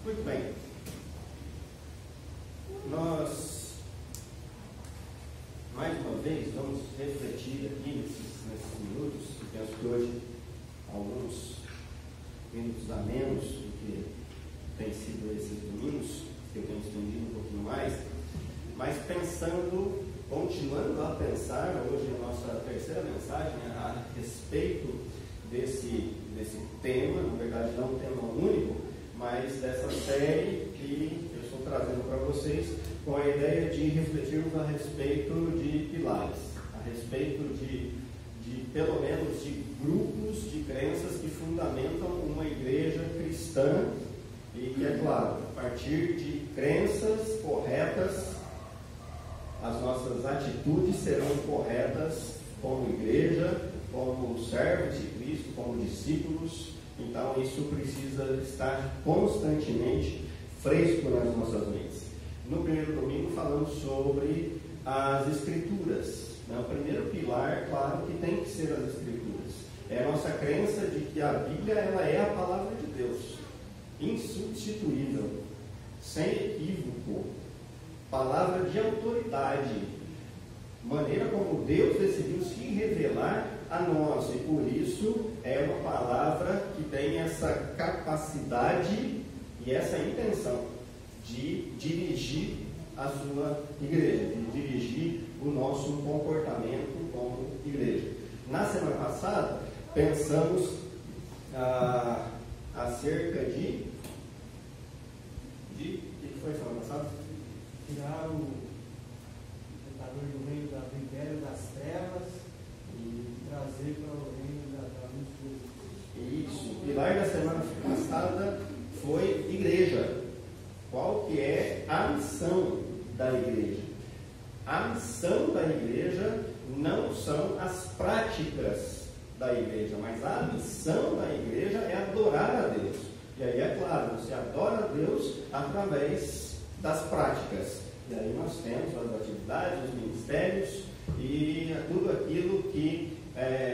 Muito bem. Nós, mais uma vez, vamos refletir aqui nesses minutos. Eu penso que hoje, alguns minutos a menos do que tem sido esses domingos, que eu tenho estendido um pouquinho mais, mas pensando, continuando a pensar, hoje a nossa terceira mensagem a respeito desse tema, na verdade não um tema único, mas dessa série que eu estou trazendo para vocês com a ideia de refletirmos a respeito de pilares, a respeito de pelo menos de grupos de crenças que fundamentam uma igreja cristã e que, é claro, a partir de crenças corretas, as nossas atitudes serão corretas como igreja, como servos de Cristo, como discípulos. Então isso precisa estar constantemente fresco nas nossas mentes. No primeiro domingo falamos sobre as Escrituras. O primeiro pilar, claro, que tem que ser as Escrituras. É a nossa crença de que a Bíblia ela é a palavra de Deus, insubstituível, sem equívoco, palavra de autoridade, maneira como Deus decidiu se revelar a nós, e por isso é uma palavra que tem essa capacidade e essa intenção de dirigir a sua igreja, de dirigir o nosso comportamento como igreja. Na semana passada, pensamos acerca de... O que foi a semana passada? Tirar o tentador do reino do império das trevas e trazer para o reino da luz. Isso, o pilar da semana passada foi igreja. Qual que é a missão da igreja? A missão da igreja não são as práticas da igreja, mas a missão da igreja é adorar a Deus. E aí, é claro, você adora a Deus através das práticas. E aí nós temos as atividades, os ministérios e tudo aquilo que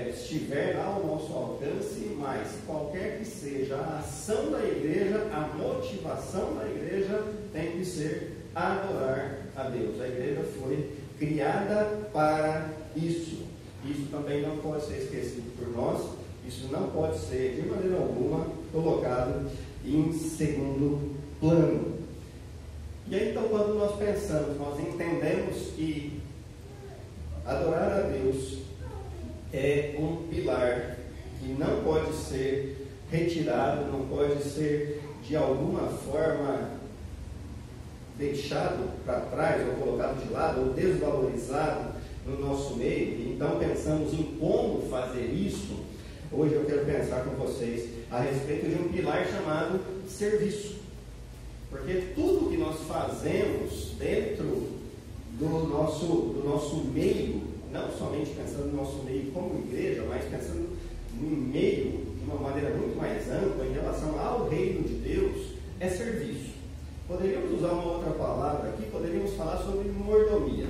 estiver ao nosso alcance, mas qualquer que seja a ação da igreja, a motivação da igreja tem que ser adorar a Deus. A igreja foi criada para isso. Isso também não pode ser esquecido por nós. Isso não pode ser, de maneira alguma, colocado em segundo plano. E aí, então, quando nós pensamos, nós entendemos que adorar a Deus é um pilar que não pode ser retirado, não pode ser, de alguma forma, deixado para trás, ou colocado de lado, ou desvalorizado no nosso meio. Então, pensamos em como fazer isso. Hoje eu quero pensar com vocês a respeito de um pilar chamado serviço. Porque tudo que nós fazemos dentro do nosso meio, não somente pensando no nosso meio como igreja, mas pensando no meio de uma maneira muito mais ampla em relação ao reino de Deus, é serviço. Poderíamos usar uma outra palavra aqui, poderíamos falar sobre mordomia.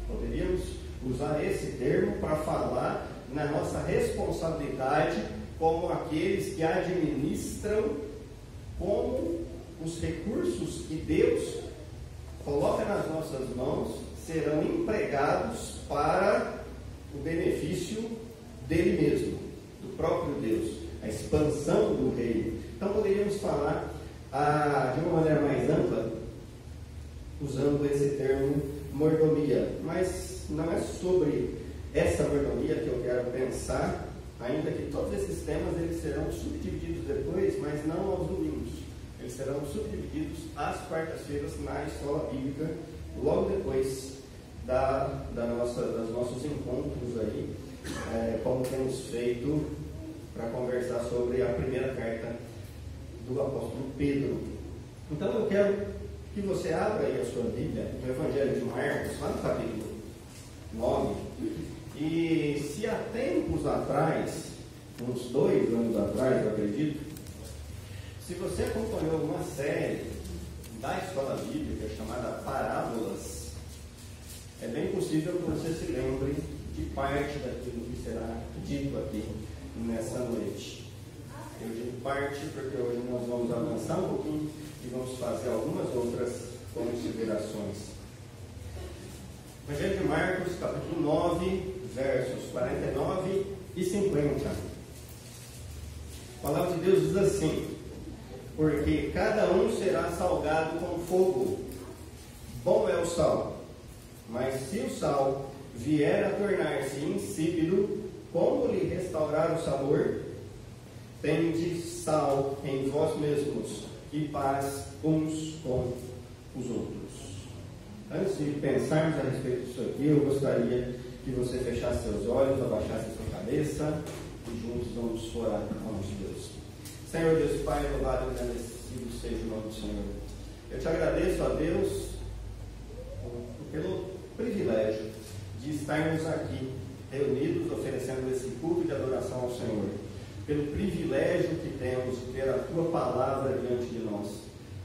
Poderíamos usar esse termo para falar na nossa responsabilidade como aqueles que administram como os recursos que Deus coloca nas nossas mãos serão empregados para o benefício dele mesmo, do próprio Deus, a expansão do reino. Então poderíamos falar de uma maneira mais ampla, usando esse termo mordomia, mas não é sobre essa mordomia que eu quero pensar, ainda que todos esses temas eles serão subdivididos depois, mas não aos domingos. Eles serão subdivididos às quartas-feiras na escola bíblica, logo depois dos nossos encontros aí, como temos feito para conversar sobre a primeira carta do apóstolo Pedro. Então eu quero que você abra aí a sua Bíblia, no Evangelho de Marcos, lá no capítulo 9, e se há tempos atrás, uns 2 anos atrás, eu acredito, se você acompanhou uma série da escola bíblica chamada Parábolas, é bem possível que você se lembre de parte daquilo que será dito aqui nessa noite. Eu digo parte porque hoje nós vamos avançar um pouquinho e vamos fazer algumas outras considerações. Evangelho de Marcos, capítulo 9, versos 49 e 50. A palavra de Deus diz assim: porque cada um será salgado com fogo. Bom é o sal, mas se o sal vier a tornar-se insípido, como lhe restaurar o sabor? Tende sal em vós mesmos e paz uns com os outros. Antes de pensarmos a respeito disso aqui, eu gostaria que você fechasse seus olhos, abaixasse sua cabeça e juntos vamos orar ao nosso Deus. Senhor Deus Pai, louvado e agradecido seja o nome do Senhor. Eu te agradeço, ó Deus, pelo privilégio de estarmos aqui reunidos, oferecendo esse culto de adoração ao Senhor. Pelo privilégio que temos de ter a Tua palavra diante de nós.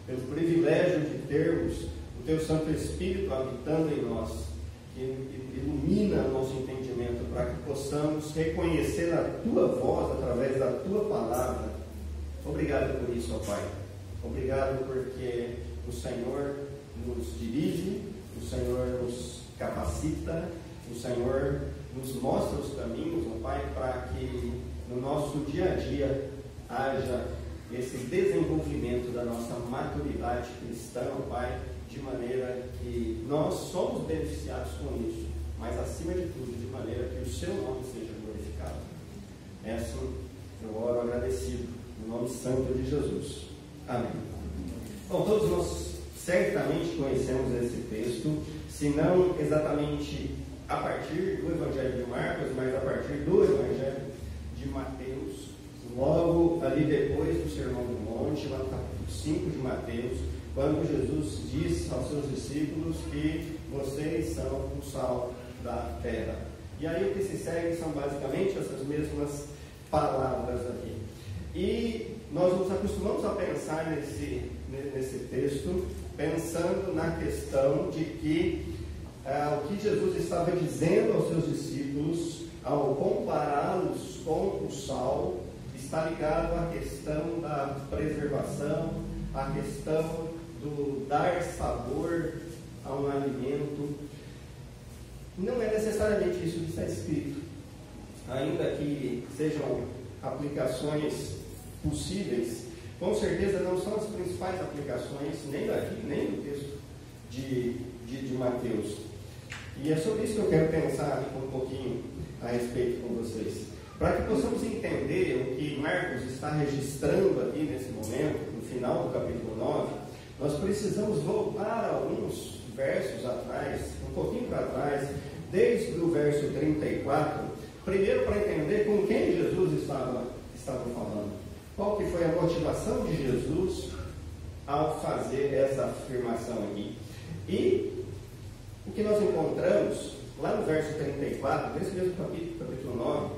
Pelo privilégio de termos o Teu Santo Espírito habitando em nós, que ilumina o nosso entendimento para que possamos reconhecer a Tua voz através da Tua palavra. Obrigado por isso, ó Pai. Obrigado porque o Senhor nos dirige, o Senhor nos capacita, o Senhor nos mostra os caminhos, ó Pai, para que no nosso dia a dia haja esse desenvolvimento da nossa maturidade cristã, ó Pai, de maneira que nós somos beneficiados com isso, mas acima de tudo, de maneira que o Seu nome seja glorificado. É assim eu oro agradecido, no nome santo de Jesus. Amém. Bom, todos nós certamente conhecemos esse texto, se não exatamente a partir do Evangelho de Marcos, mas a partir do Evangelho de Mateus, logo ali depois do Sermão do Monte, lá no capítulo 5 de Mateus, quando Jesus diz aos seus discípulos que vocês são o sal da terra. E aí o que se segue são basicamente essas mesmas palavras aqui. E nós nos acostumamos a pensar nesse texto, pensando na questão de que o que Jesus estava dizendo aos seus discípulos, ao compará-los com o sal, está ligado à questão da preservação, à questão do dar sabor a um alimento. Não é necessariamente isso que está escrito, ainda que sejam aplicações possíveis, com certeza não são as principais aplicações, nem daqui, nem do texto de Mateus. E é sobre isso que eu quero pensar um pouquinho a respeito com vocês. Para que possamos entender o que Marcos está registrando aqui nesse momento, no final do capítulo 9, nós precisamos voltar alguns versos atrás, um pouquinho para trás, desde o verso 34, primeiro para entender com quem Jesus estava falando. Qual que foi a motivação de Jesus ao fazer essa afirmação aqui? E o que nós encontramos lá no verso 34, nesse mesmo capítulo 9,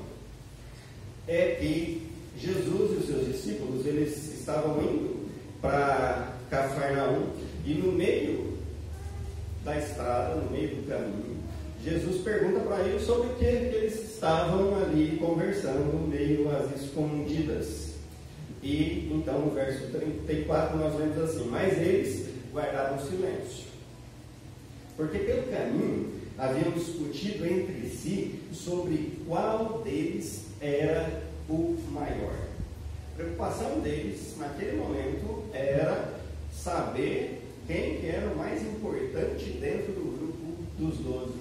é que Jesus e os seus discípulos, eles estavam indo para Cafarnaum, e no meio da estrada, no meio do caminho, Jesus pergunta para eles sobre o que eles estavam ali conversando, meio às escondidas. E então no verso 34 nós vemos assim: mas eles guardavam silêncio, porque pelo caminho haviam discutido entre si sobre qual deles era o maior. A preocupação deles naquele momento era saber quem que era o mais importante dentro do grupo dos 12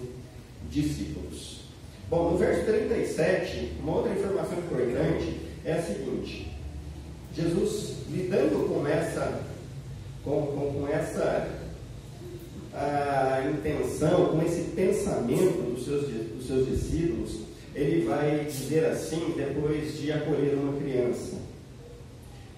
discípulos. Bom, no verso 37, uma outra informação importante é a seguinte: Jesus, lidando com essa intenção, com esse pensamento dos seus discípulos, ele vai dizer assim, depois de acolher uma criança: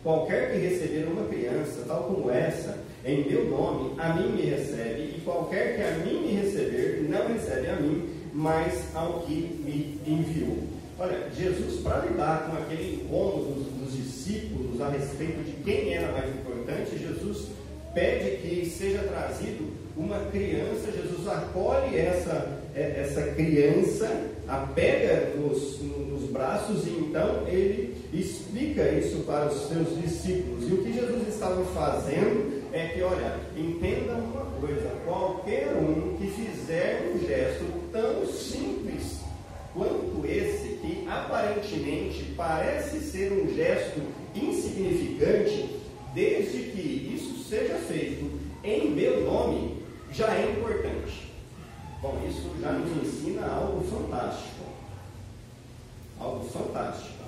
qualquer que receber uma criança tal como essa, em meu nome, a mim me recebe, e qualquer que a mim me receber, não recebe a mim, mas ao que me enviou. Olha, Jesus, para lidar com aquele incômodo dos discípulos a respeito de quem era mais importante, Jesus pede que seja trazido uma criança. Jesus acolhe essa criança, a pega nos braços, e então ele explica isso para os seus discípulos. E o que Jesus estava fazendo é que, olha, entenda uma coisa: qualquer um que fizer um gesto tão simples quanto esse, que aparentemente parece ser um gesto insignificante, desde que isso seja feito em meu nome, já é importante. Bom, isso já nos ensina algo fantástico. Algo fantástico.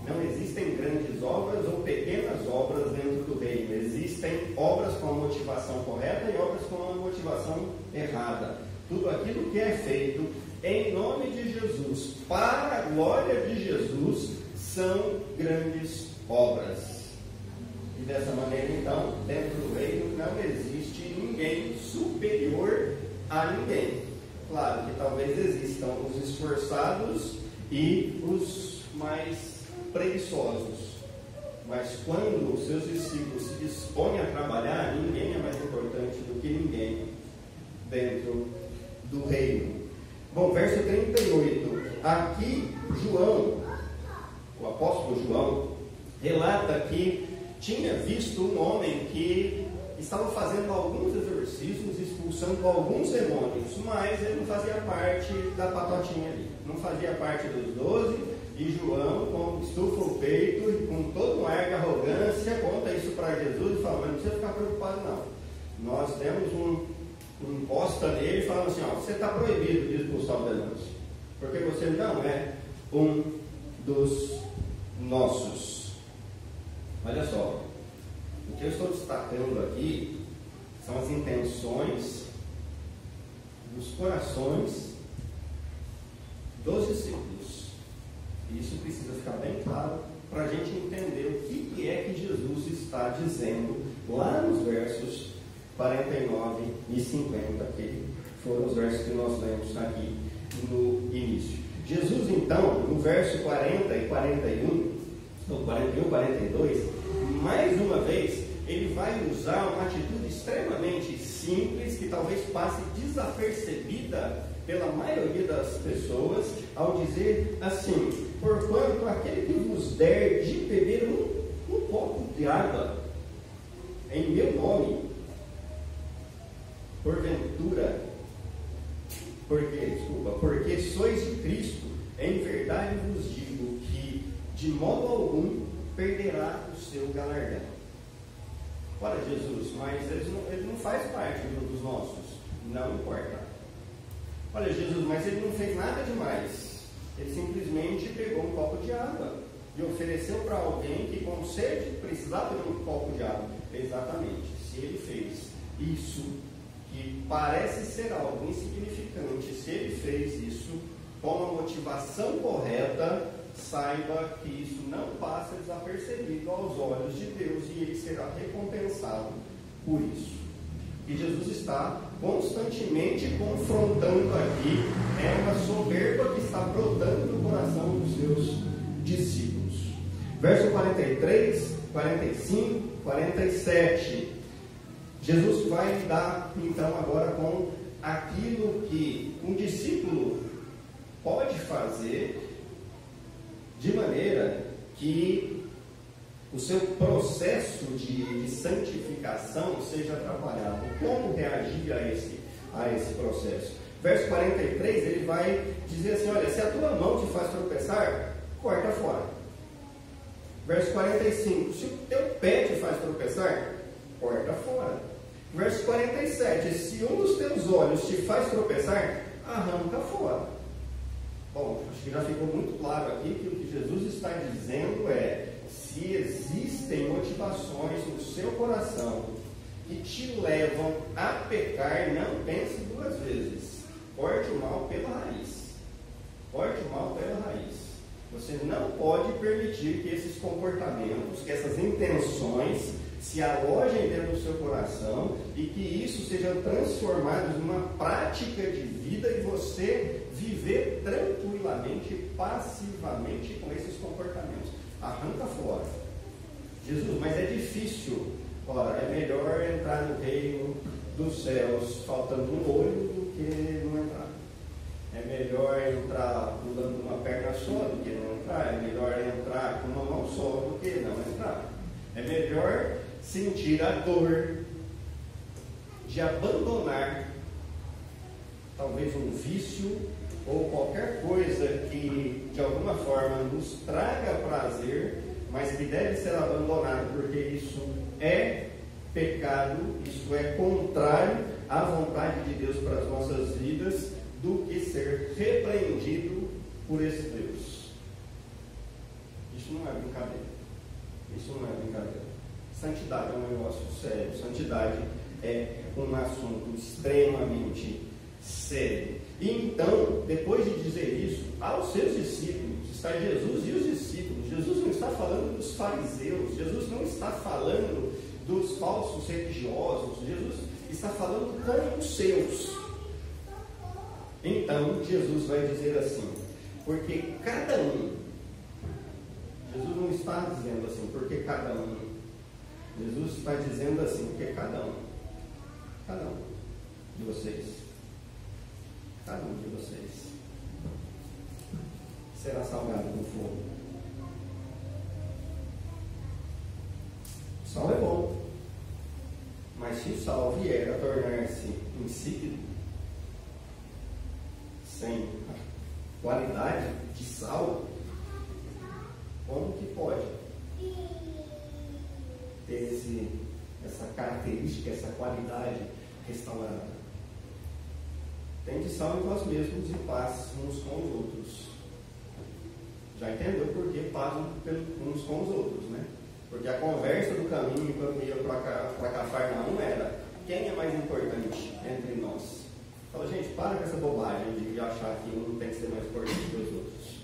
Não existem grandes obras ou pequenas obras dentro do reino. Existem obras com a motivação correta e obras com a motivação errada. Tudo aquilo que é feito em nome de Jesus, para a glória de Jesus, são grandes obras. E dessa maneira, então, dentro do reino não existe ninguém superior a ninguém. Claro que talvez existam os esforçados e os mais preguiçosos, mas quando os seus discípulos se dispõem a trabalhar, ninguém é mais importante do que ninguém dentro do reino. Bom, verso 38, aqui João, o apóstolo João, relata que tinha visto um homem que estava fazendo alguns exorcismos, expulsando alguns demônios, mas ele não fazia parte da patotinha ali, não fazia parte dos 12, e João estufa o peito e com todo um ar de arrogância conta isso para Jesus e fala: mas não precisa ficar preocupado não, nós temos um posta nele e fala assim: ó, você está proibido de expulsar os demônios, porque você não é um dos nossos. Olha só, o que eu estou destacando aqui são as intenções dos corações dos discípulos. E isso precisa ficar bem claro para a gente entender o que é que Jesus está dizendo lá nos versos 49 e 50, que foram os versos que nós lemos aqui no início. Jesus, então, no verso 40 e 41, no 41 e 42, mais uma vez, ele vai usar uma atitude extremamente simples, que talvez passe desapercebida pela maioria das pessoas, ao dizer assim: porquanto aquele que vos der de beber um copo de água em meu nome, porventura, porque sois de Cristo, em verdade vos digo que de modo algum perderá o seu galardão. Olha, Jesus, mas ele não faz parte dos nossos. Não importa. Olha, Jesus, mas ele não fez nada demais. Ele simplesmente pegou um copo de água e ofereceu para alguém que com sede precisava de um copo de água. Exatamente. Se ele fez isso, que parece ser algo insignificante, se ele fez isso com a motivação correta, saiba que isso não passa desapercebido aos olhos de Deus e ele será recompensado por isso. E Jesus está constantemente confrontando aqui uma soberba que está brotando no coração dos seus discípulos. Verso 43, 45, 47. Jesus vai lidar então agora com aquilo que um discípulo pode fazer de maneira que o seu processo de santificação seja atrapalhado. Como reagir a esse processo? Verso 43, ele vai dizer assim: olha, se a tua mão te faz tropeçar, corta fora. Verso 45, se o teu pé te faz tropeçar, corta fora. Verso 47, se um dos teus olhos te faz tropeçar, arranca fora. Bom, acho que já ficou muito claro aqui que o que Jesus está dizendo é: se existem motivações no seu coração que te levam a pecar, não pense duas vezes. Corte o mal pela raiz. Corte o mal pela raiz. Você não pode permitir que esses comportamentos, que essas intenções se alojem dentro do seu coração e que isso seja transformado numa prática de vida e você viver tranquilamente, passivamente com esses comportamentos. Arranca fora. Jesus, mas é difícil. Ora, é melhor entrar no reino dos céus faltando um olho do que não entrar. É melhor entrar pulando uma perna só do que não entrar. É melhor entrar com uma mão só do que não entrar. É melhor sentir a dor de abandonar talvez um vício ou qualquer coisa que de alguma forma nos traga prazer, mas que deve ser abandonado, porque isso é pecado, isso é contrário à vontade de Deus para as nossas vidas, do que ser repreendido por esse Deus. Isso não é brincadeira. Isso não é brincadeira. Santidade é um negócio sério. Santidade é um assunto extremamente sério. E então, depois de dizer isso, aos seus discípulos, está Jesus e os discípulos. Jesus não está falando dos fariseus, Jesus não está falando dos falsos religiosos, Jesus está falando com os seus. Então, Jesus vai dizer assim, porque cada um, Jesus não está dizendo assim, porque cada um, Jesus está dizendo assim, porque cada um de vocês, cada um de vocês será salgado com fogo. O sal é bom, mas se o sal vier a tornar-se insípido, sem qualidade de sal, como que pode ter essa característica, essa qualidade restaurada? Tem de sal em vós mesmos e paz uns com os outros. Já entendeu por que paz uns com os outros, né? Porque a conversa do caminho, quando ia para Cafarnaum, era: quem é mais importante entre nós? Fala, gente, para com essa bobagem de achar que um tem que ser mais importante que os outros.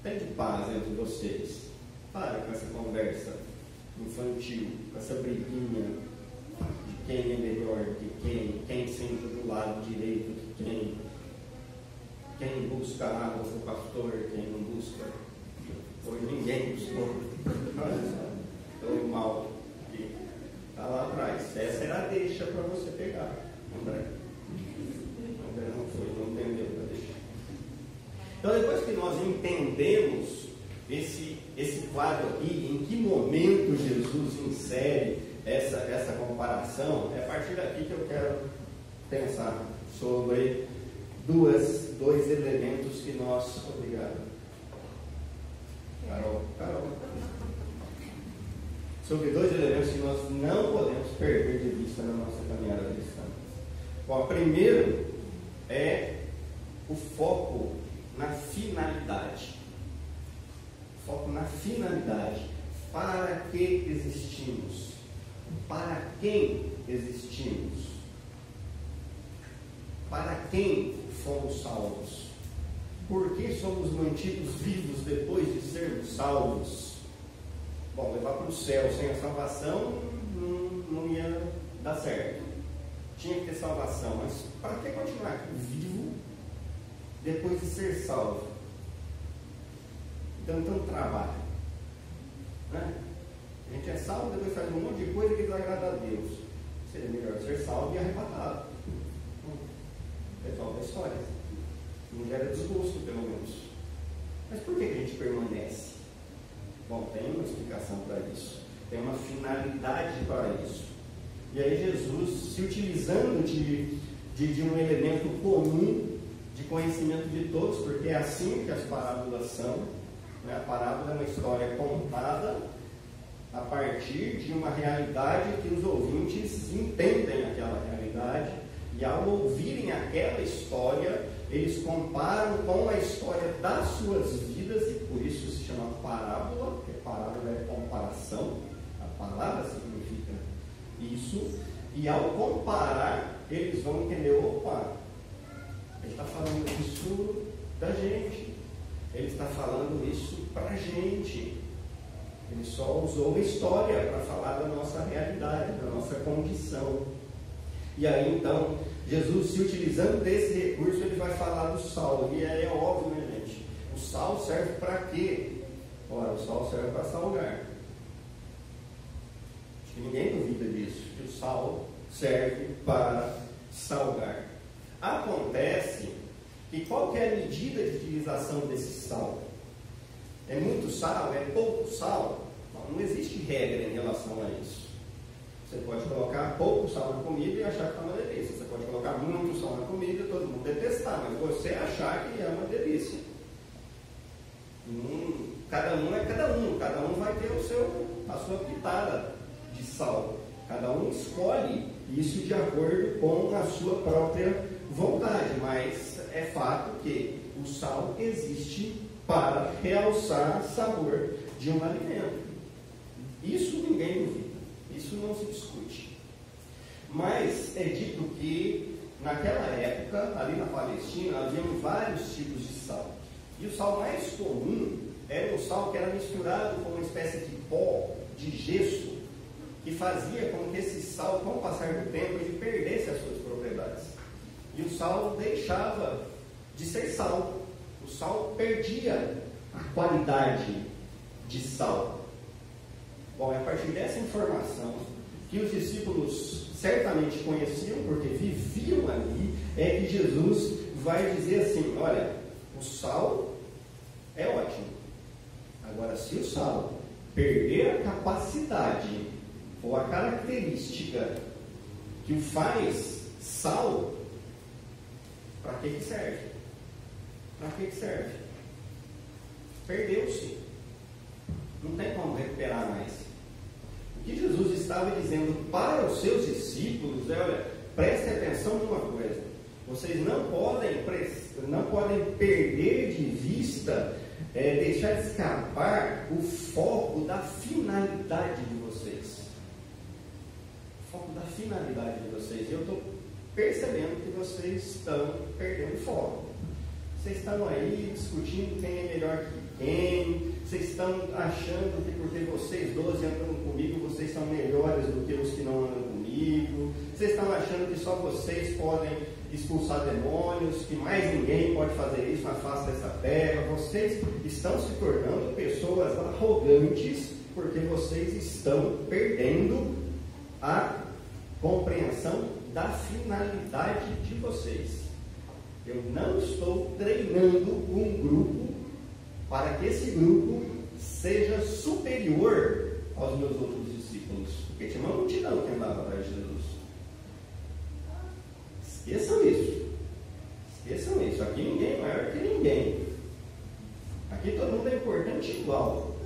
Tem de paz entre vocês. Para com essa conversa infantil, com essa briguinha de quem é melhor que quem senta do lado direito de quem busca água para o pastor, quem não busca. Hoje ninguém buscou. Então, o mal que está lá atrás. Essa era a deixa para você pegar, André. Não entendeu para deixar. Então, depois que nós entendemos esse quadro aqui, em que momento Jesus insere essa comparação, é a partir daqui que eu quero pensar sobre dois elementos que nós... Obrigado. Carol. Sobre dois elementos que nós não podemos perder de vista na nossa caminhada cristã. Bom, o primeiro é o foco na finalidade. Foco na finalidade. Para que existimos? Para quem existimos? Para quem fomos salvos? Por que somos mantidos vivos depois de sermos salvos? Bom, levar para o céu sem a salvação não ia dar certo. Tinha que ter salvação, mas para que continuar aqui vivo depois de ser salvo? Então, tanto trabalho, né? A gente é salvo, depois faz um monte de coisa que desagrada a Deus. Seria melhor ser salvo e arrebatado. Pessoal da história. Não gera desgosto, pelo menos. Mas por que a gente permanece? Bom, tem uma explicação para isso. Tem uma finalidade para isso. E aí Jesus, se utilizando de um elemento comum de conhecimento de todos, porque é assim que as parábolas são, né? A parábola é uma história contada a partir de uma realidade que os ouvintes entendem aquela realidade, e ao ouvirem aquela história, eles comparam com a história das suas vidas, e por isso se chama parábola, porque parábola é comparação, a palavra significa isso, e ao comparar, eles vão entender: opa, ele está falando isso da gente, ele está falando isso para a gente. Ele só usou uma história para falar da nossa realidade, da nossa condição. E aí então, Jesus, se utilizando desse recurso, ele vai falar do sal. E aí é óbvio, né, gente? O sal serve para quê? Ora, o sal serve para salgar. Acho que Ninguém duvida disso, que o sal serve para salgar. Acontece que qual que é a medida de utilização desse sal? É muito sal? É pouco sal? Não existe regra em relação a isso. Você pode colocar pouco sal na comida e achar que está uma delícia. Você pode colocar muito sal na comida e todo mundo detestar, mas você achar que é uma delícia. Cada um é cada um vai ter a sua pitada de sal. Cada um escolhe isso de acordo com a sua própria vontade, mas é fato que o sal existe para realçar o sabor de um alimento. Isso ninguém duvida, isso não se discute. Mas é dito que naquela época, ali na Palestina, havia vários tipos de sal. E o sal mais comum era um sal que era misturado com uma espécie de pó, de gesso, que fazia com que esse sal, com o passar do tempo, ele perdesse as suas propriedades. E o sal deixava de ser sal. O sal perdia a qualidade de sal. Bom, é a partir dessa informação que os discípulos certamente conheciam, porque viviam ali, é que Jesus vai dizer assim: olha, o sal é ótimo. Agora, se o sal perder a capacidade ou a característica que o faz sal, para que serve? Para que serve? Perdeu-se. Não tem como recuperar mais. O que Jesus estava dizendo para os seus discípulos é: olha, prestem atenção numa coisa. Vocês não podem perder de vista, deixar escapar o foco da finalidade de vocês. O foco da finalidade de vocês. Eu estou percebendo que vocês estão perdendo foco. Vocês estão aí discutindo quem é melhor que quem. Vocês estão achando que porque vocês 12 andam comigo, vocês são melhores do que os que não andam comigo. Vocês estão achando que só vocês podem expulsar demônios, que mais ninguém pode fazer isso na face dessa terra. Vocês estão se tornando pessoas arrogantes porque vocês estão perdendo a compreensão da finalidade de vocês. Eu não estou treinando um grupo para que esse grupo seja superior aos meus outros discípulos, porque tinha uma multidão que andava atrás de Jesus. Esqueçam isso. Aqui ninguém é maior que ninguém. Aqui todo mundo é importante igual.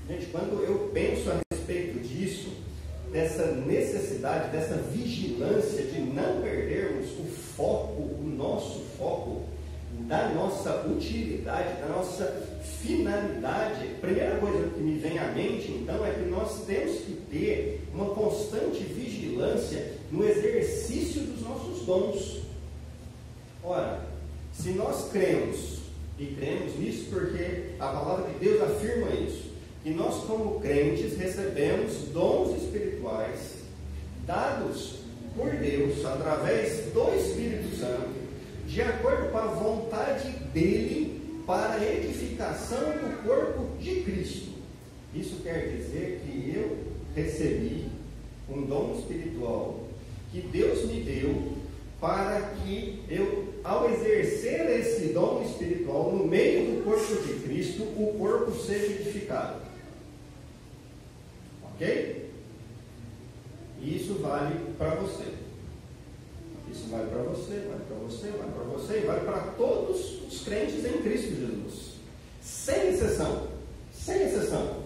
Gente, quando eu penso a respeito disso, dessa necessidade, dessa vigilância de não perdermos o foco, o nosso foco, da nossa utilidade, da nossa finalidade, a primeira coisa que me vem à mente, então, é que nós temos que ter uma constante vigilância no exercício dos nossos dons. Ora, se nós cremos, e cremos nisso porque a palavra de Deus afirma isso, que nós como crentes recebemos dons espirituais dados por Deus através do Espírito Santo, de acordo com a vontade dele para a edificação do corpo de Cristo. Isso quer dizer que eu recebi um dom espiritual que Deus me deu para que eu, ao exercer esse dom espiritual no meio do corpo de Cristo, o corpo seja edificado. Ok? E isso vale para você. Isso vale para você, vale para você, vale para você, vale para todos os crentes em Cristo Jesus. Sem exceção. Sem exceção.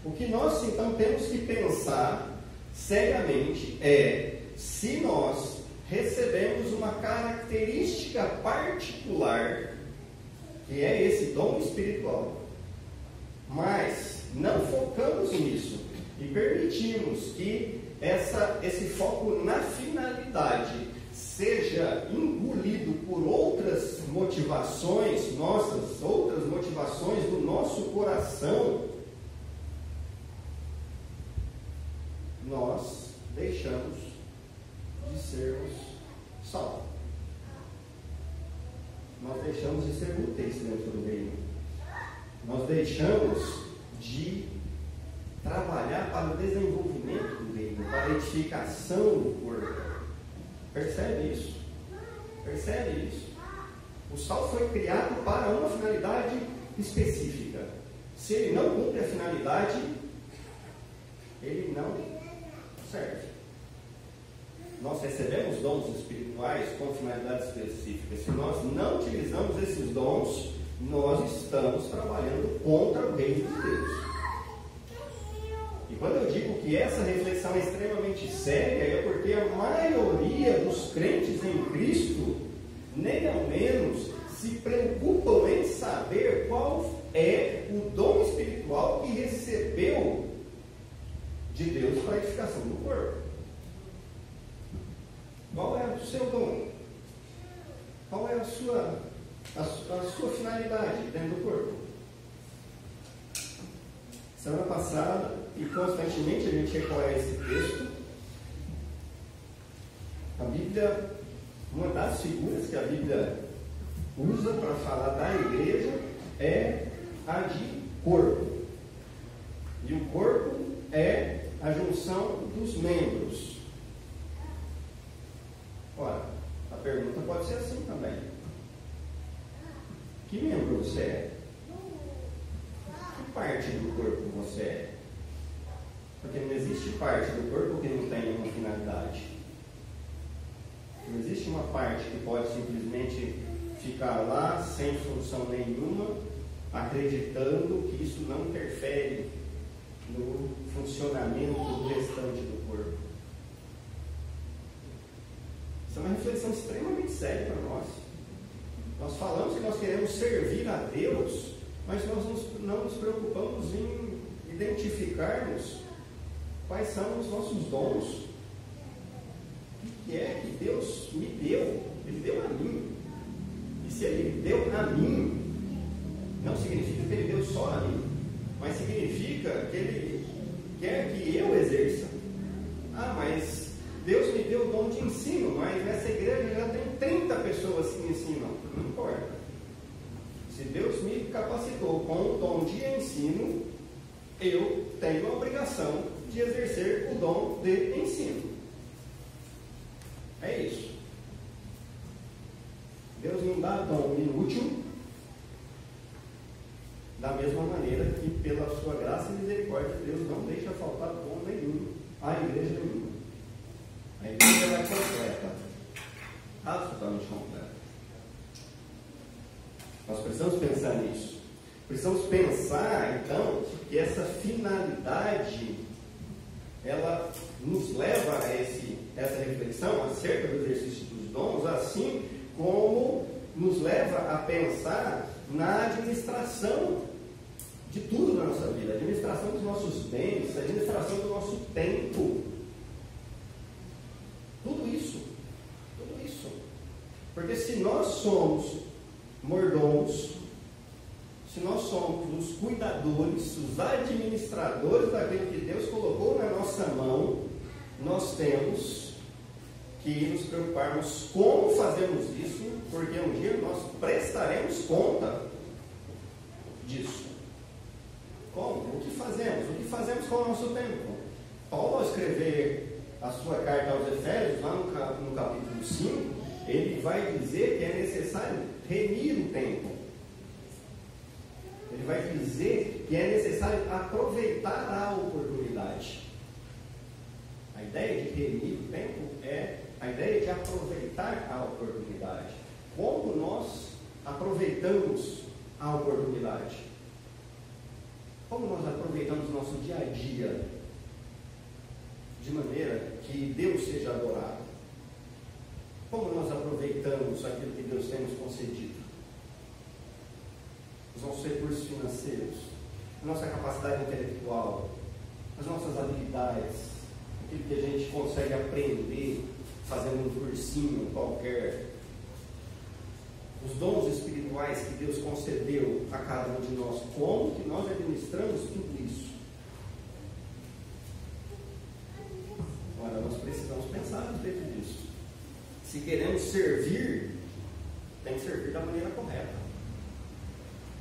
O que nós então temos que pensar seriamente é se nós recebemos uma característica particular, que é esse dom espiritual, mas não focamos nisso e permitimos que esse foco na finalidade seja engolido por outras motivações nossas, outras motivações do nosso coração, nós deixamos de sermos sal. Nós deixamos de ser úteis dentro do reino. Nós deixamos de trabalhar para o desenvolvimento do reino, para a edificação do corpo. Percebe isso? Percebe isso? O sal foi criado para uma finalidade específica. Se ele não cumpre a finalidade, ele não serve. Nós recebemos dons espirituais com finalidades específicas. Se nós não utilizamos esses dons, nós estamos trabalhando contra o reino de Deus. E quando eu digo que essa reflexão é extremamente séria, é porque a maioria dos crentes em Cristo, nem ao menos, se preocupam em saber qual é o dom espiritual que recebeu de Deus para a edificação do corpo. Qual é o seu dom? Qual é a sua finalidade dentro do corpo? Semana passada, e constantemente a gente recorre a esse texto, a Bíblia, uma das figuras que a Bíblia usa para falar da igreja é a de corpo. E o corpo é a junção dos membros. Ora, a pergunta pode ser assim também. Que membro você é? Que parte do corpo você é? Porque não existe parte do corpo que não tenha uma finalidade. Não existe uma parte que pode simplesmente ficar lá sem função nenhuma, acreditando que isso não interfere no funcionamento do restante do corpo. Isso é uma reflexão extremamente séria para nós. Nós falamos que nós queremos servir a Deus, mas nós não nos preocupamos em identificarmos quais são os nossos dons. O que é que Deus me deu? Ele deu a mim. E se Ele deu a mim, não significa que Ele deu só a mim, mas significa que Ele quer que eu exerça. Ah, mas Deus me deu o dom de ensino, mas nessa igreja já tem 30 pessoas que me ensinam. Não importa. Se Deus me capacitou com o dom de ensino, eu tenho a obrigação de exercer o dom de ensino. É isso. Deus não dá dom inútil, da mesma maneira que, pela sua graça e misericórdia, Deus não deixa faltar dom nenhum à igreja nenhuma. A igreja é completa, absolutamente completa. Nós precisamos pensar nisso. Precisamos pensar, então, que essa finalidade, ela nos leva a essa reflexão acerca do exercício dos dons, assim como nos leva a pensar na administração de tudo na nossa vida, a administração dos nossos bens, a administração do nosso tempo. Tudo isso. Porque se nós somos mordomos, se nós somos os cuidadores, os administradores daquilo que Deus colocou na nossa mão, nós temos que nos preocuparmos como fazemos isso, porque um dia nós prestaremos conta disso. Como? O que fazemos? O que fazemos com o nosso tempo? Paulo, ao escrever a sua carta aos Efésios, lá no capítulo 5, ele vai dizer que é necessário remir o tempo. Ele vai dizer que é necessário aproveitar a oportunidade. A ideia de remir o tempo é a ideia de aproveitar a oportunidade. Como nós aproveitamos a oportunidade? Como nós aproveitamos o nosso dia a dia de maneira que Deus seja adorado? Como nós aproveitamos aquilo que Deus tem nos concedido? Os nossos recursos financeiros, a nossa capacidade intelectual, as nossas habilidades, aquilo que a gente consegue aprender fazendo um cursinho qualquer, os dons espirituais que Deus concedeu a cada um de nós, como que nós administramos tudo isso? Agora, nós precisamos pensar a respeito disso. Se queremos servir, tem que servir da maneira correta.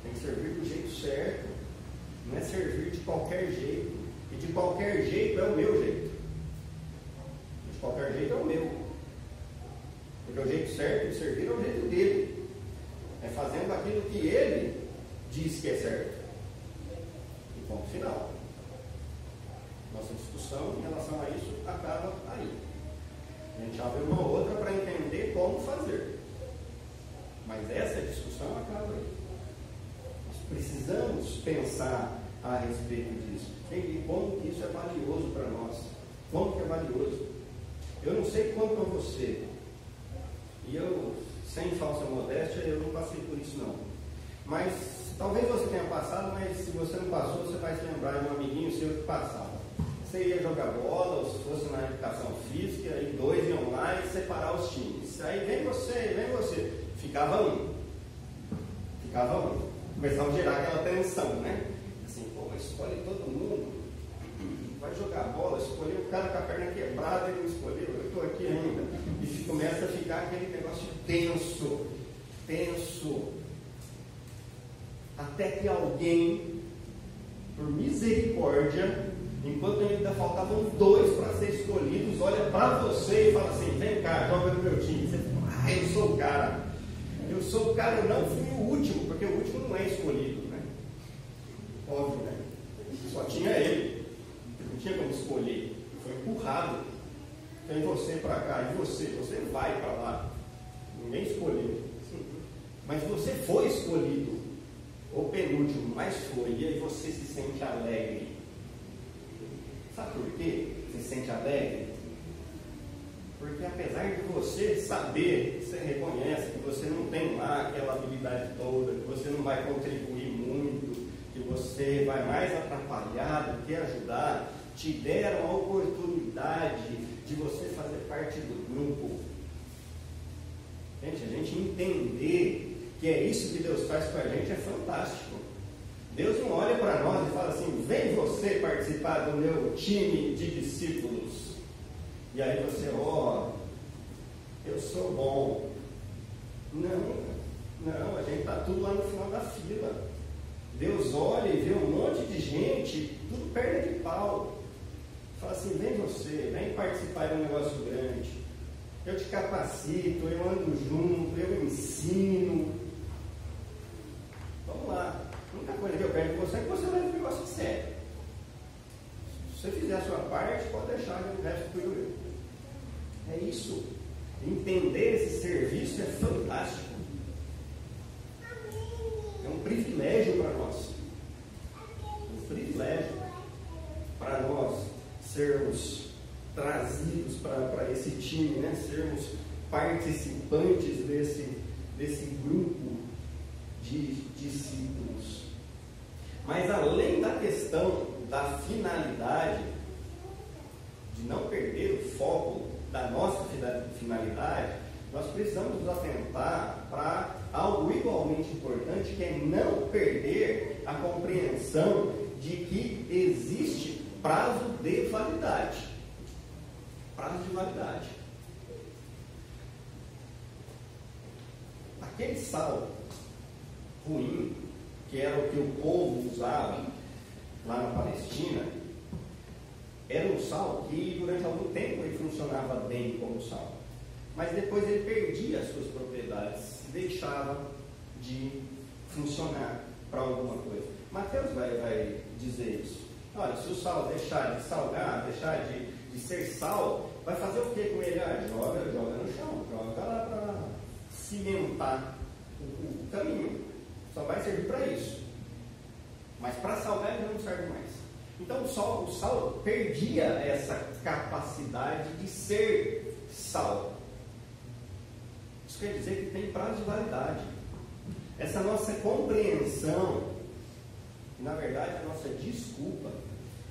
Tem que servir do jeito certo. Não é servir de qualquer jeito e de de qualquer jeito é o meu jeito. De qualquer jeito é o meu. Porque o jeito certo de servir é o jeito dele. É fazendo aquilo que ele diz que é certo. E ponto final. Nossa discussão em relação a isso acaba aí. A gente abre uma outra para entender como fazer. Mas essa discussão acaba aí. Nós precisamos pensar a respeito disso. E como que isso é valioso para nós. Como que é valioso. Eu não sei quanto a você. E eu, sem falsa modéstia, eu não passei por isso não. Mas talvez você tenha passado, mas se você não passou, você vai se lembrar de um amiguinho seu que passava. Você ia jogar bola, ou se fosse na educação física, e dois iam lá e separar os times. Aí vem você. Ficava um. Começava a gerar aquela tensão, né? Assim, pô, mas escolhe todo mundo. Vai jogar bola, escolheu o cara com a perna quebrada, ele não escolheu, eu estou aqui ainda. E começa a ficar aquele negócio tenso. Até que alguém, por misericórdia, enquanto ainda faltavam 2 para ser escolhidos, olha para você e fala assim: vem cá, joga no meu time. Você fala: eu sou o cara. Eu não fui o último, porque o último não é escolhido, né? Óbvio, né? Só tinha ele. Não tinha como escolher. Foi empurrado. Vem você para cá, e você vai para lá. Ninguém escolheu. Mas você foi escolhido. O penúltimo, mas foi. E aí você se sente alegre. Sabe por quê você se sente alegre? Porque apesar de você saber, você reconhece que você não tem lá aquela habilidade toda, que você não vai contribuir muito, que você vai mais atrapalhar do que ajudar, te deram a oportunidade de você fazer parte do grupo. Gente, a gente entender que é isso que Deus faz com a gente é fantástico. Deus não olha para nós e fala assim: vem você participar do meu time de discípulos. E aí você, eu sou bom. Não, a gente está tudo lá no final da fila. Deus olha e vê um monte de gente, tudo perna de pau. Fala assim: vem você, vem participar de um negócio grande. Eu te capacito, eu ando junto, eu ensino. Vamos lá. A única coisa que eu quero de você é que você leve o negócio a sério. Se você fizer a sua parte, pode deixar que o resto cuido eu. É isso. Entender esse serviço é fantástico. É um privilégio para nós. Um privilégio para nós sermos trazidos para esse time, né? Sermos participantes desse grupo de discípulos. Mas além da questão da finalidade, de não perder o foco da nossa finalidade, nós precisamos nos atentar para algo igualmente importante, que é não perder a compreensão de que existe prazo de validade. Prazo de validade. Aquele sal ruim, que era o que o povo usava lá na Palestina, era um sal que durante algum tempo ele funcionava bem como sal, mas depois ele perdia as suas propriedades, deixava de funcionar para alguma coisa. Mateus vai dizer isso. Olha, se o sal deixar de salgar, deixar de ser sal, vai fazer o que com ele? Joga no chão, joga lá para cimentar o caminho. Só vai servir para isso. Mas para salgar ele não serve mais. Então o sal perdia essa capacidade de ser sal. Isso quer dizer que tem prazo de validade. Essa nossa compreensão, na verdade a nossa desculpa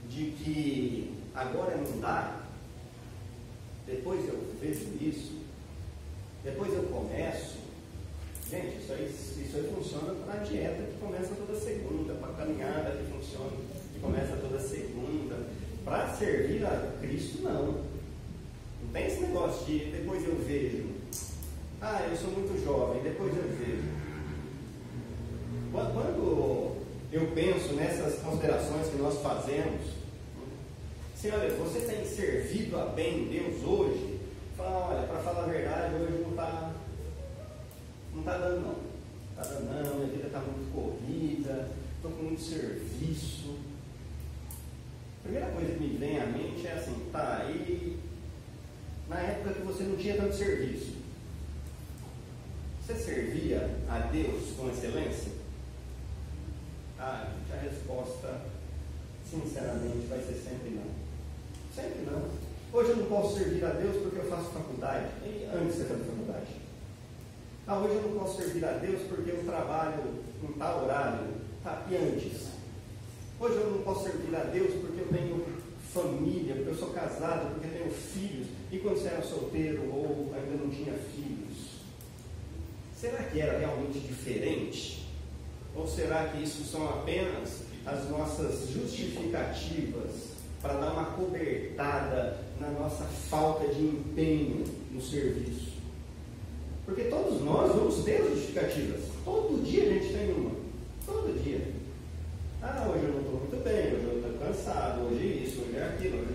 de que agora não dá, depois eu vejo isso, depois eu começo. Gente, isso aí funciona para a dieta que começa toda segunda, para a caminhada que funciona, que começa toda segunda. Para servir a Cristo, não. Não tem esse negócio de depois eu vejo. Eu sou muito jovem, depois eu vejo. Quando eu penso nessas considerações que nós fazemos, Assim, olha, você tem servido a bem Deus hoje? Fala, olha, para falar a verdade, hoje não está dando não. Não está dando não, minha vida está muito corrida, estou com muito serviço. A primeira coisa que me vem à mente é assim, tá, e na época que você não tinha tanto serviço, você servia a Deus com excelência? A resposta, sinceramente, vai ser sempre não. Sempre não. Hoje eu não posso servir a Deus porque eu faço faculdade. E antes de você fazer faculdade. Hoje eu não posso servir a Deus porque eu trabalho em tal horário. Tá, e antes? Hoje eu não posso servir a Deus porque eu tenho família, porque eu sou casado, porque eu tenho filhos. E quando você era solteiro ou ainda não tinha filhos? Será que era realmente diferente? Ou será que isso são apenas as nossas justificativas para dar uma cobertada na nossa falta de empenho no serviço? Porque todos nós vamos ter justificativas. Todo dia a gente tem uma. Todo dia. Hoje eu não estou muito bem, hoje eu estou cansado, hoje isso, hoje é aquilo.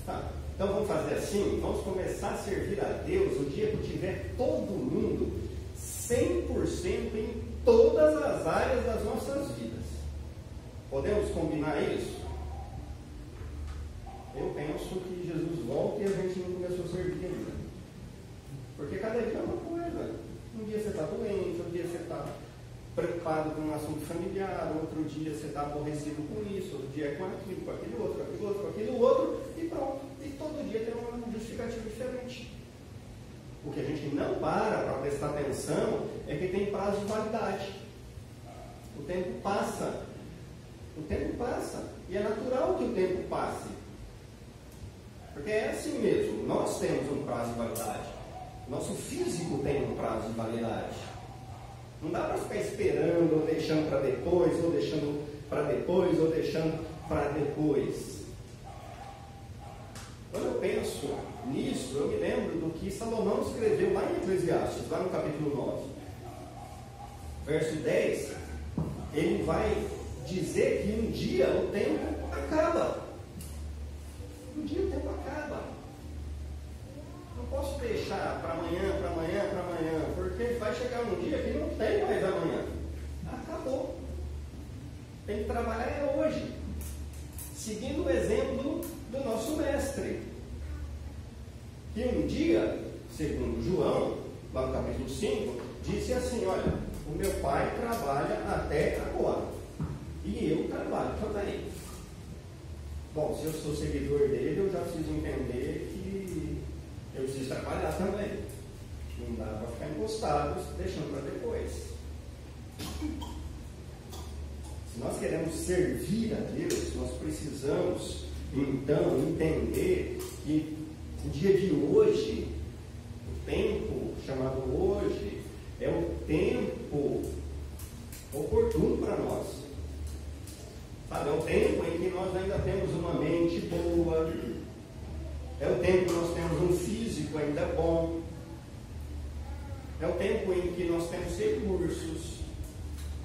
Tá. Então vamos fazer assim, vamos começar a servir a Deus o dia que tiver todo mundo 100% em todas as áreas das nossas vidas. Podemos combinar isso? Eu penso que Jesus volta e a gente não começou a servir ainda. Porque cada dia é uma coisa. Um dia você está doente, um dia você está preocupado com um assunto familiar, outro dia você está aborrecido com isso, outro dia é com aquilo, com aquele outro, com aquilo outro, e pronto. E todo dia tem uma justificativa diferente. O que a gente não para prestar atenção é que tem prazo de validade. O tempo passa. O tempo passa. E é natural que o tempo passe. Porque é assim mesmo. Nós temos um prazo de validade. Nosso físico tem um prazo de validade. Não dá para ficar esperando, ou deixando para depois, ou deixando para depois, ou deixando para depois. Quando eu penso nisso, eu me lembro do que Salomão escreveu lá em Eclesiastes, lá no capítulo 9. Verso 10, ele vai dizer que um dia o tempo acaba. Um dia o tempo acaba. Não posso deixar para amanhã, porque vai chegar um dia que não tem mais amanhã. Acabou. Tem que trabalhar hoje. Seguindo o exemplo do nosso mestre. Que um dia, segundo João, lá no capítulo 5, disse assim, olha, o meu pai trabalha até agora. E eu trabalho também. Bom, se eu sou seguidor dele, eu já preciso entender que eu preciso trabalhar também. Não dá para ficar encostados, deixando para depois. Se nós queremos servir a Deus, nós precisamos, então, entender que o dia de hoje, o tempo chamado hoje, é o tempo oportuno para nós. Sabe, é o tempo em que nós ainda temos uma mente boa, é o tempo que nós temos um físico ainda bom, é o tempo em que nós temos recursos,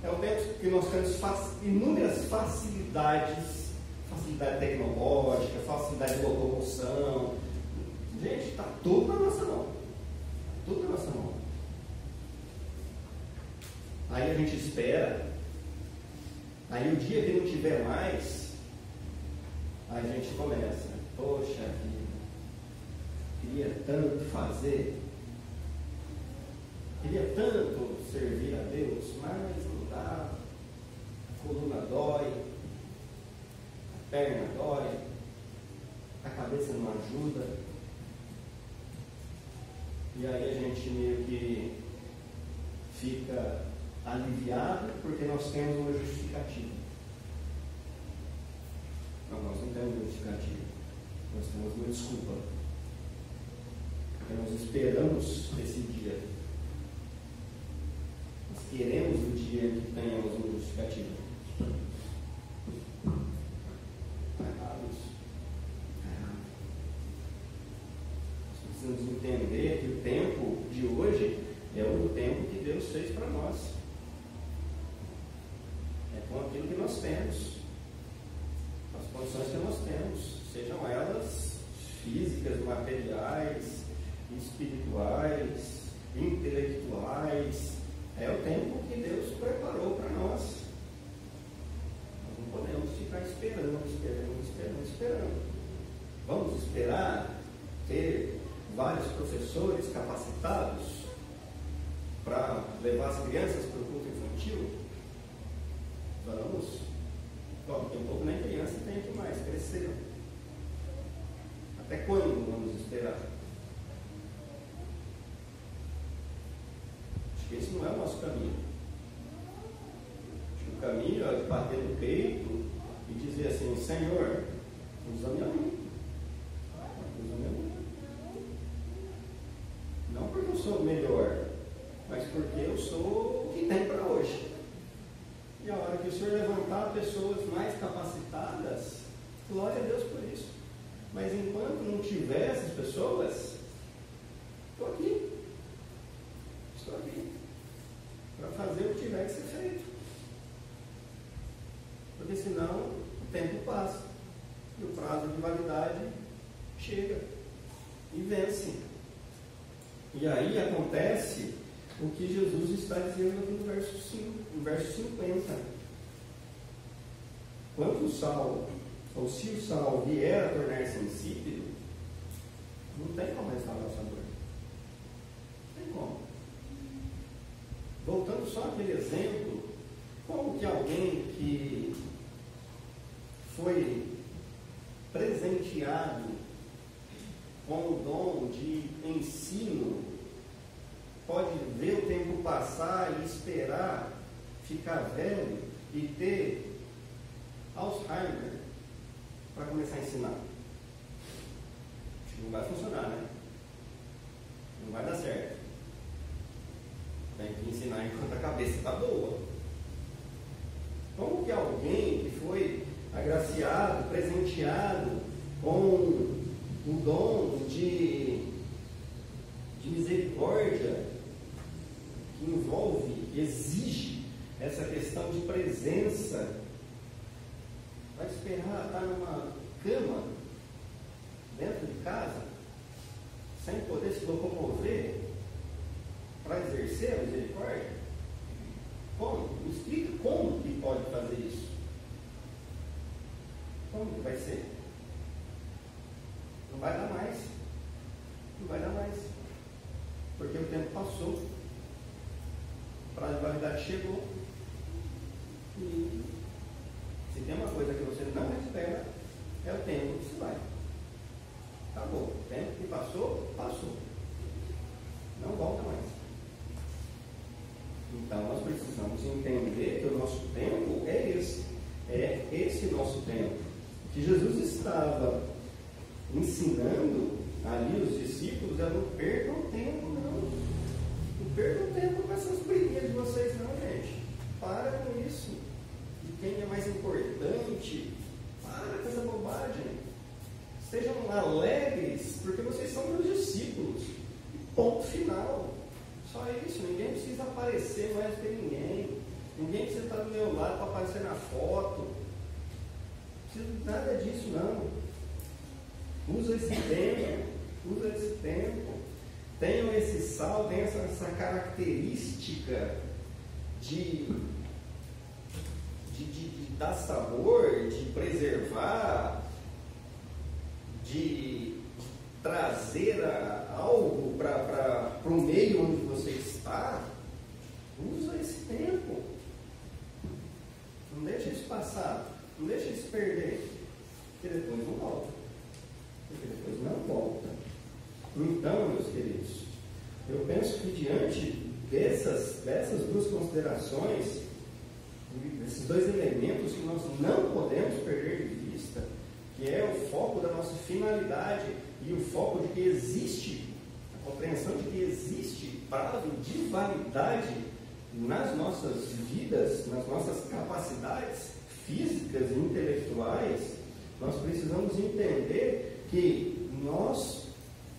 é o tempo que nós temos inúmeras facilidades, facilidade tecnológica, facilidade de locomoção. Gente, está tudo na nossa mão. Tudo na nossa mão. Aí a gente espera. Aí o dia que não tiver mais, a gente começa. Poxa vida, queria tanto fazer. Queria tanto servir a Deus, mas não dá. A coluna dói. A perna dói. A cabeça não ajuda. E aí a gente meio que fica aliviado porque nós temos uma justificativa. Não, nós não temos uma justificativa. Nós temos uma desculpa. Porque nós esperamos esse dia. Nós queremos o dia que tenhamos uma justificativa. Está errado isso. Está errado. Nós precisamos entender que o tempo de hoje é o tempo que Deus fez para nós. É com aquilo que nós temos, as condições que nós temos. sejam elas físicas, materiais, espirituais, intelectuais. É o tempo que Deus preparou para nós. Nós não podemos ficar esperando. Vamos esperar ter vários professores capacitados para levar as crianças para o culto infantil? Vamos. Bom, tem um pouco nem criança tem que mais, cresceram. Até quando vamos esperar? Acho que esse não é o nosso caminho. Acho que o caminho é bater no peito e dizer assim: Senhor, usa-me a mim. Não porque eu sou o melhor, mas porque eu sou o que tem para hoje. E a hora que o Senhor levantar pessoas mais capacitadas, glória a Deus por isso. Mas enquanto não tiver essas pessoas, estou aqui para fazer o que tiver que ser feito. Porque senão o tempo passa e o prazo de validade chega e vence. E aí acontece o que Jesus está dizendo aqui no verso 5, no verso 50. Quando o sal, ou se o sal vier a tornar-se insípido, não tem como restaurar o sabor. Não tem como. Voltando só àquele exemplo, como que alguém que foi presenteado com o dom de ensino pode ver o tempo passar e esperar ficar velho e ter Alzheimer para começar a ensinar? Acho que não vai funcionar, né? Não vai dar certo. Tem que ensinar enquanto a cabeça está boa. Como que alguém que foi agraciado, presenteado com o dom de misericórdia, que envolve, exige essa questão de presença, vai esperar estar numa cama dentro de casa, sem poder se locomover para exercer a misericórdia? Como? Me explica como que pode fazer isso. Como que vai ser? Não vai dar mais. Não vai dar mais. Porque o tempo passou. O prazo de validade chegou. E se tem uma coisa que você não espera, é o tempo que se vai. Acabou. O tempo que passou, passou. Não volta mais. Então nós precisamos entender que o nosso tempo é esse. É esse nosso tempo. O que Jesus estava ensinando ali os discípulos era: não percam tempo, não. Não percam tempo com essas briguinhas de vocês, não, gente. Para com isso. E quem é mais importante, para com essa bobagem. Sejam alegres, porque vocês são meus discípulos. Ponto final. Só isso. Ninguém precisa aparecer mais que ninguém. Ninguém precisa estar do meu lado para aparecer na foto. Não precisa de nada disso, não. Usa esse tempo. Tenham esse sal, tenham essa característica de dar sabor, de preservar, de trazer algo para o meio onde você está. Usa esse tempo. Não deixa isso passar. Não deixa isso perder. Porque depois não volta. Então, meus queridos, eu penso que diante dessas duas considerações, desses dois elementos que nós não podemos perder de vista, que é o foco da nossa finalidade e o foco de que existe, a compreensão de que existe prazo de validade nas nossas vidas, nas nossas capacidades físicas e intelectuais, nós precisamos entender que nós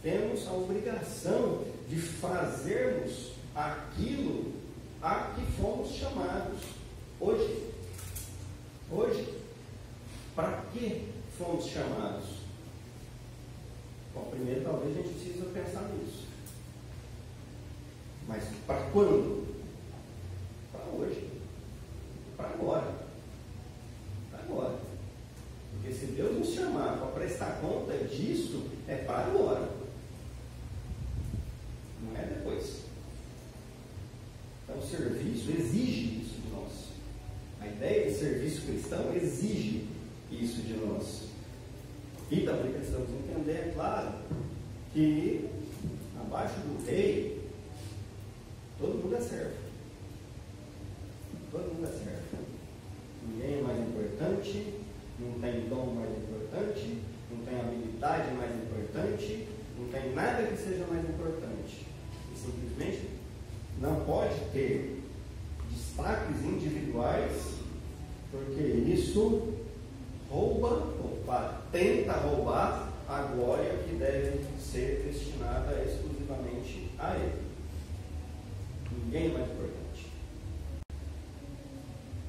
temos a obrigação de fazermos aquilo a que fomos chamados hoje. Para que fomos chamados? Bom, primeiro talvez a gente precisa pensar nisso. Mas para quando? Para hoje. Para agora. Para agora. Porque se Deus nos chamar para prestar conta disso, é para agora. Não é depois. Então o serviço exige isso de nós. A ideia de serviço cristão exige isso de nós. E também precisamos entender, é claro, que abaixo do rei, todo mundo é servo. Todo mundo é servo. Ninguém é mais importante, não tem dom mais importante, não tem habilidade mais importante, não tem nada que seja mais importante. E simplesmente não pode ter destaques individuais, porque isso tenta roubar a glória que deve ser destinada exclusivamente a Ele. Ninguém é mais importante.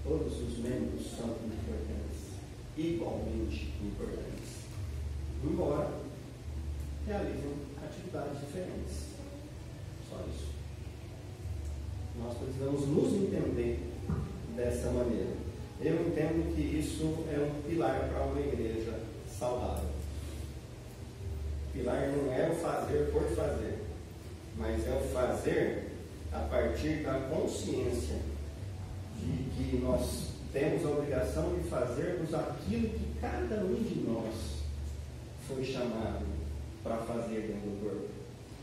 Todos os membros são importantes, igualmente importantes, embora realizem atividades diferentes. Só isso. Nós precisamos nos entender dessa maneira. Eu entendo que isso é um pilar para uma igreja saudável. Pilar não é o fazer por fazer, mas é o fazer a partir da consciência de que nós temos a obrigação de fazermos aquilo que cada um de nós foi chamado para fazer dentro do corpo.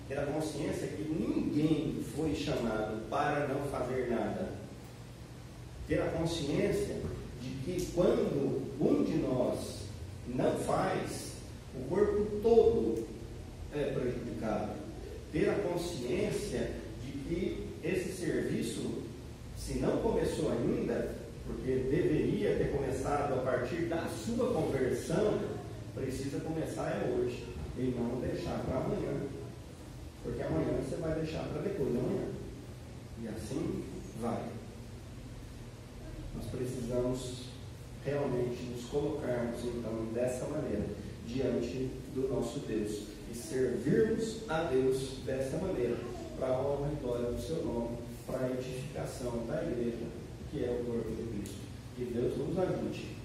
Ter a consciência que ninguém foi chamado para não fazer nada. Ter a consciência de que quando um de nós não faz, o corpo todo é prejudicado. Ter a consciência de que esse serviço, se não começou ainda, porque deveria ter começado a partir da sua conversão, precisa começar hoje e não deixar para amanhã, porque amanhã você vai deixar para depois de amanhã, e assim vai. Nós precisamos realmente nos colocarmos então dessa maneira diante do nosso Deus e servirmos a Deus dessa maneira, para a honra e glória do seu nome, para a edificação da igreja, que é o corpo de Cristo. Que Deus nos ajude